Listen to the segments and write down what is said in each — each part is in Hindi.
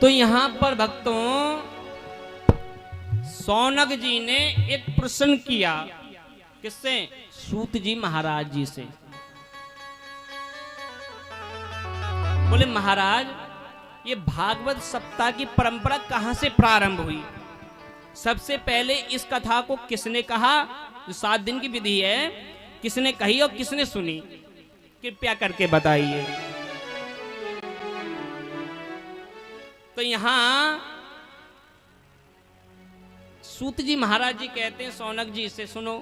तो यहां पर भक्तों सौनक जी ने एक प्रश्न किया। किससे? सूत जी महाराज जी से। बोले महाराज, ये भागवत सप्ताह की परंपरा कहां से प्रारंभ हुई? सबसे पहले इस कथा को किसने कहा? जो 7 दिन की विधि है, किसने कही और किसने सुनी? कृपया करके बताइए। तो यहां सूत जी महाराज जी कहते हैं सौनक जी से, सुनो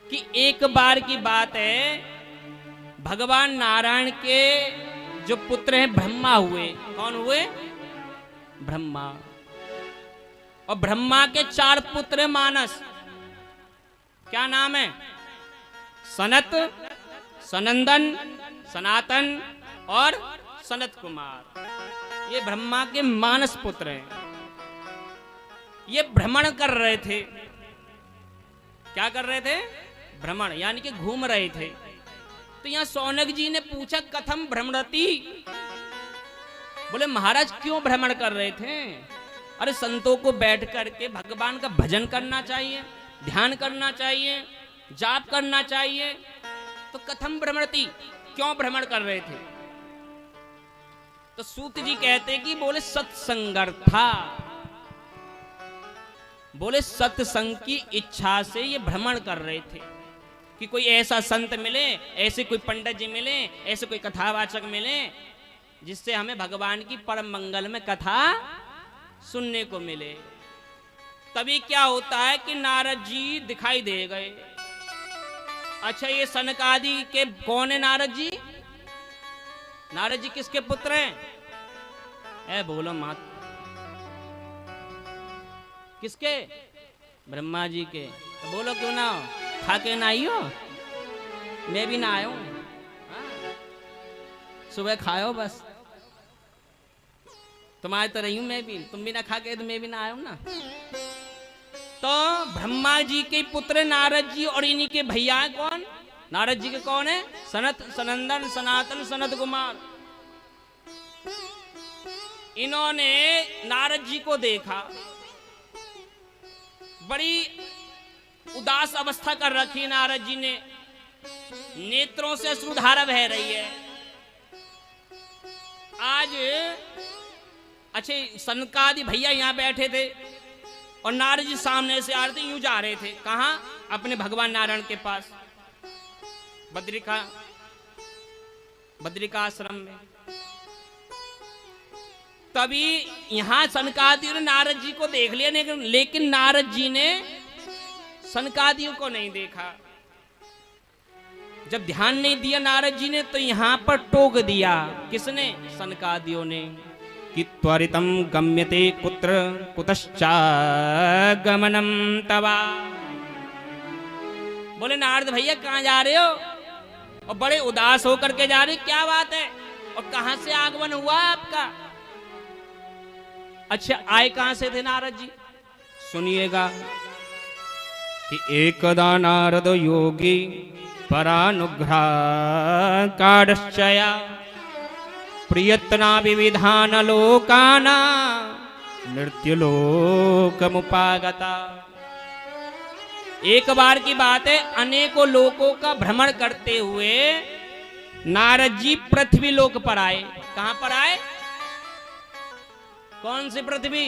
कि एक बार की बात है, भगवान नारायण के जो पुत्र हैं ब्रह्मा हुए। कौन हुए? ब्रह्मा। और ब्रह्मा के 4 पुत्र मानस। क्या नाम है? सनत, सनंदन, सनातन और सनत कुमार। ये ब्रह्मा के मानस पुत्र हैं। ये भ्रमण कर रहे थे। क्या कर रहे थे? भ्रमण, यानी कि घूम रहे थे। तो यहां सौनक जी ने पूछा कथम भ्रमणति। बोले महाराज क्यों भ्रमण कर रहे थे? अरे संतों को बैठ करके भगवान का भजन करना चाहिए, ध्यान करना चाहिए, जाप करना चाहिए। तो कथम भ्रमणति, क्यों भ्रमण कर रहे थे? तो सूत जी कहते कि बोले सत्संगर्था। बोले सत्संग की इच्छा से ये भ्रमण कर रहे थे कि कोई ऐसा संत मिले, ऐसे कोई पंडित जी मिले, ऐसे कोई कथावाचक मिले जिससे हमें भगवान की परम मंगल में कथा सुनने को मिले। तभी क्या होता है कि नारद जी दिखाई दे गए। अच्छा, ये सनकादि के कौन है नारद जी? नारद जी किसके पुत्र हैं? बोलो मात। किसके? ब्रह्मा जी के। तो बोलो क्यों ना हो? खा के ना आई हो? मैं भी ना आया हूं। सुबह खाओ बस। तुम्हारे तो रही हूं मैं भी, तुम भी ना खा के तो मैं भी ना आया हूं ना। तो ब्रह्मा जी के पुत्र नारद जी, और इन्हीं के भैया कौन? नारद जी के कौन है? सनत, सनंदन, सनातन, सनत कुमार। इन्होंने नारद जी को देखा, बड़ी उदास अवस्था कर रखी नारद जी ने, नेत्रों से अश्रुधारा बह रही है। आज अच्छे सनकादि भैया यहां बैठे थे और नारद जी सामने से आ रहे थे, यूं जा रहे थे। कहां? अपने भगवान नारायण के पास, बद्रिकाश्रम में। तभी यहां सनकादि ने नारद जी को देख लिया, लेकिन नारद जी ने सनकादियों को नहीं देखा। जब ध्यान नहीं दिया नारद जी ने, तो यहां पर टोक दिया। किसने? सनकादियों ने कि त्वरितम गम्यते कुत्र कुतश्चागमनम तवा। बोले नारद भैया कहां जा रहे हो? और बड़े उदास होकर के जा रहे, क्या बात है? और कहां से आगमन हुआ आपका? अच्छा, आए कहां से थे नारद जी? सुनिएगा कि एकदा नारद योगी परानुग्रह काढ़श्चया प्रियतना विविधान लोकाना मृत्युलोकमुपागता। एक बार की बात है, अनेकों लोकों का भ्रमण करते हुए नारद जी पृथ्वी लोक पर आए। कहां पर आए? कौन सी पृथ्वी?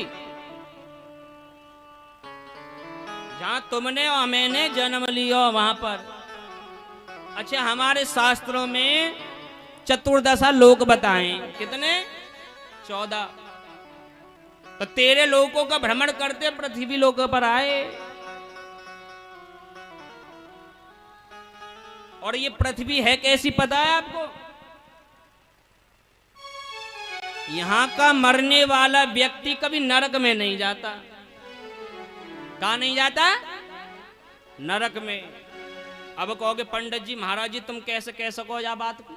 जहां तुमने और मैंने जन्म लिया, वहां पर। अच्छा, हमारे शास्त्रों में चतुर्दशा लोक बताएं। कितने? 14। तो 13 लोकों का भ्रमण करते पृथ्वी लोक पर आए। और ये पृथ्वी है कैसी पता है आपको? यहां का मरने वाला व्यक्ति कभी नरक में नहीं जाता। कहां नहीं जाता? नरक में। अब कहोगे पंडित जी महाराज जी तुम कैसे कह सको या बात को?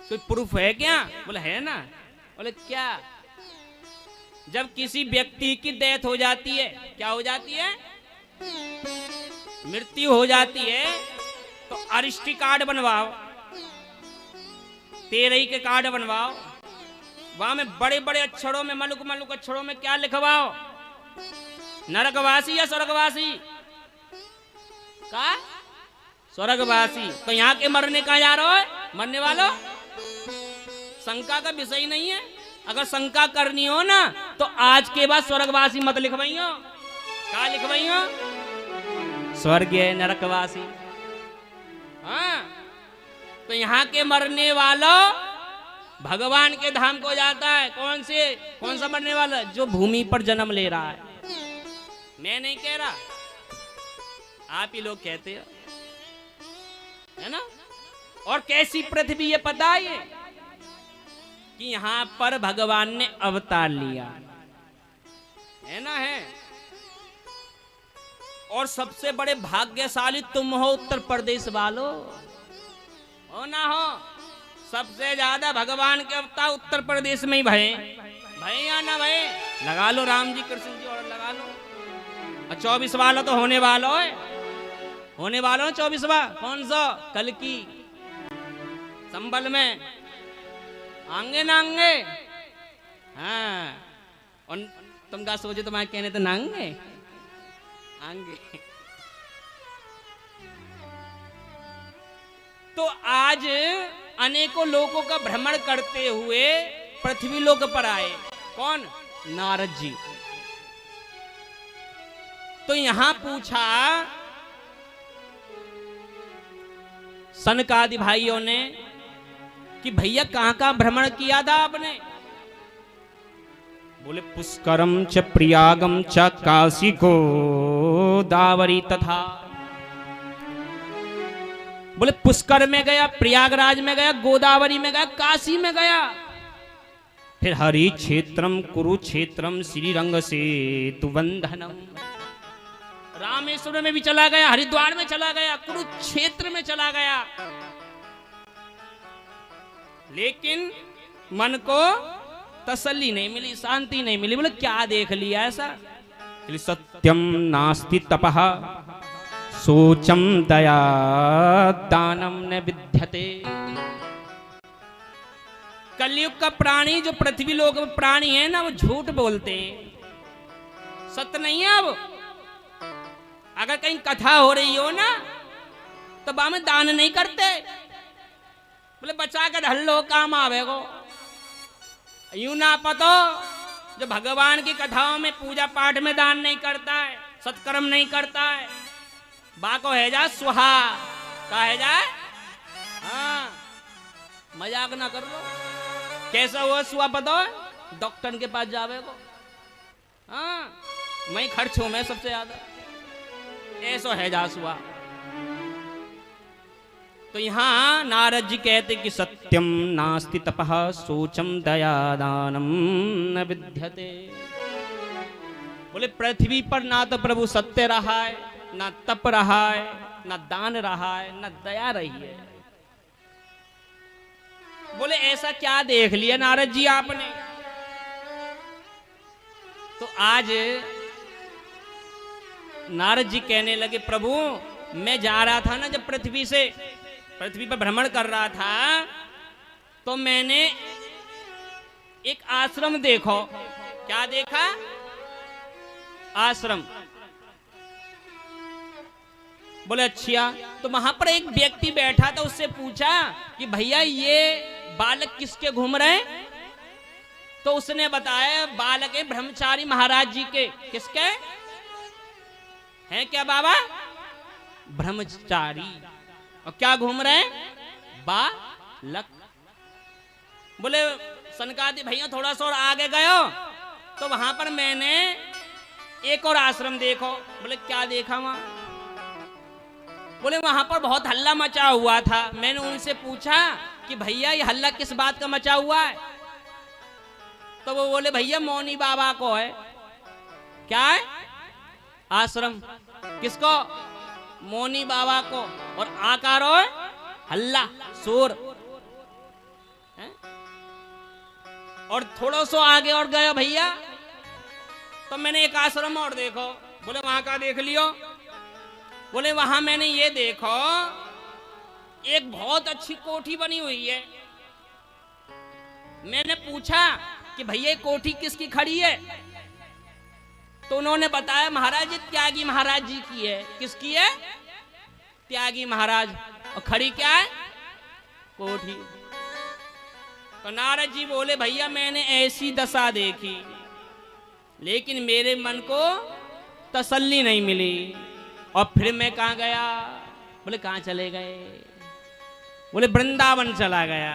कोई प्रूफ है क्या? बोले है ना। बोले क्या? जब किसी व्यक्ति की डेथ हो जाती है, क्या हो जाती है? मृत्यु हो जाती है, तो अरिष्टी कार्ड बनवाओ, तेरही के कार्ड बनवाओ, वहां में बड़े बड़े अक्षरों में मलुक मलुक अक्षरों में क्या लिखवाओ? नरकवासी या स्वर्गवासी? का स्वर्गवासी। तो यहाँ के मरने कहाँ जा रहे हो? मरने वालों, शंका का विषय नहीं है। अगर शंका करनी हो ना तो आज के बाद स्वर्गवासी मत लिखवाइयो। क्या लिखवाइयो? स्वर्गीय नरकवासी। हाँ, तो यहाँ के मरने वालों भगवान के धाम को जाता है। कौन सा मरने वाला? जो भूमि पर जन्म ले रहा है। मैं नहीं कह रहा, आप ही लोग कहते हो, है ना। और कैसी पृथ्वी ये पता है कि यहां पर भगवान ने अवतार लिया, है ना। है और सबसे बड़े भाग्यशाली तुम हो उत्तर प्रदेश वालों, हो ना हो। सबसे ज्यादा भगवान के अवतार उत्तर प्रदेश में ही भय या ना भय। लगा लो राम जी कृष्ण जी और लगा लो। और 24 वाला तो होने वाला है, होने वाला है 24वां। कौन सा? कल की संबल में आंगे नांगे। हाँ, और तुम क्या सोचे तुम्हारे कहने तो नांगे आंगे। तो आज अनेकों लोगों का भ्रमण करते हुए पृथ्वी लोक पर आए। कौन? नारद जी। तो यहां पूछा सनकादि भाइयों ने कि भैया कहां कहां भ्रमण किया था आपने? बोले पुष्करम च प्रयागम च काशी को दावरी तथा। बोले पुष्कर में गया, प्रयागराज में गया, गोदावरी में गया, काशी में गया, फिर हरि क्षेत्रम कुरुक्षेत्रम श्रीरंग सेतु बंधनम। रामेश्वर में भी चला गया, हरिद्वार में चला गया, कुरुक्षेत्र में चला गया। लेकिन मन को तसल्ली नहीं मिली, शांति नहीं मिली। बोले क्या देख लिया ऐसा? सत्यम नास्ति तपः सोचम दया दानम न विद्यते। कलयुग का प्राणी, जो पृथ्वी लोक में प्राणी है ना, वो झूठ बोलते हैं, सत्य नहीं है। अब अगर कहीं कथा हो रही हो ना तो बा में दान नहीं करते। बोले बचा के धर लो, काम आवेगो। यूं ना पतो जो भगवान की कथाओं में पूजा पाठ में दान नहीं करता है, सत्कर्म नहीं करता है, बा को है जा सुहा का है जाए। हाँ, मजाक ना कर लो। कैसा हुआ सुहा पता है? डॉक्टर के पास जावे को। हाँ, मैं खर्च हूं, मैं सबसे ज्यादा ऐसा है जा सुहा। तो यहां नारद जी कहते कि सत्यम नास्ति तपः सोचम दया दानम न विद्यते। बोले पृथ्वी पर ना तो प्रभु सत्य रहा है, ना तप रहा है, ना दान रहा है, ना दया रही है। बोले ऐसा क्या देख लिया नारद जी आपने? तो आज नारद जी कहने लगे प्रभु मैं जा रहा था ना, जब पृथ्वी पर भ्रमण कर रहा था तो मैंने एक आश्रम देखो। क्या देखा? आश्रम। बोले अच्छा। तो वहां पर एक व्यक्ति बैठा था, उससे पूछा कि भैया ये बालक किसके घूम रहे हैं? तो उसने बताया बालक है ब्रह्मचारी महाराज जी के। किसके हैं? क्या बाबा? ब्रह्मचारी। और क्या घूम रहे हैं? बालक। बोले सनकादि भैया थोड़ा सा और आगे गयो तो वहां पर मैंने एक और आश्रम देखो। बोले क्या देखा वहां? बोले वहां पर बहुत हल्ला मचा हुआ था। मैंने उनसे पूछा कि भैया ये हल्ला किस बात का मचा हुआ है? तो वो बोले भैया मौनी बाबा को है। क्या है? आश्रम। किसको? मौनी बाबा को। और आकार है हल्ला, शोर। और थोड़ा सा आगे और गया भैया तो मैंने एक आश्रम और देखो। बोले वहां का देख लियो? बोले वहां मैंने ये देखो एक बहुत अच्छी कोठी बनी हुई है। मैंने पूछा कि भैया ये कोठी किसकी खड़ी है, तो उन्होंने बताया महाराज जी त्यागी महाराज जी की है। किसकी है? त्यागी महाराज। और खड़ी क्या है? कोठी। तो नारद जी बोले भैया मैंने ऐसी दशा देखी, लेकिन मेरे मन को तसल्ली नहीं मिली। और फिर मैं कहाँ गया? बोले कहाँ चले गए? बोले वृंदावन चला गया।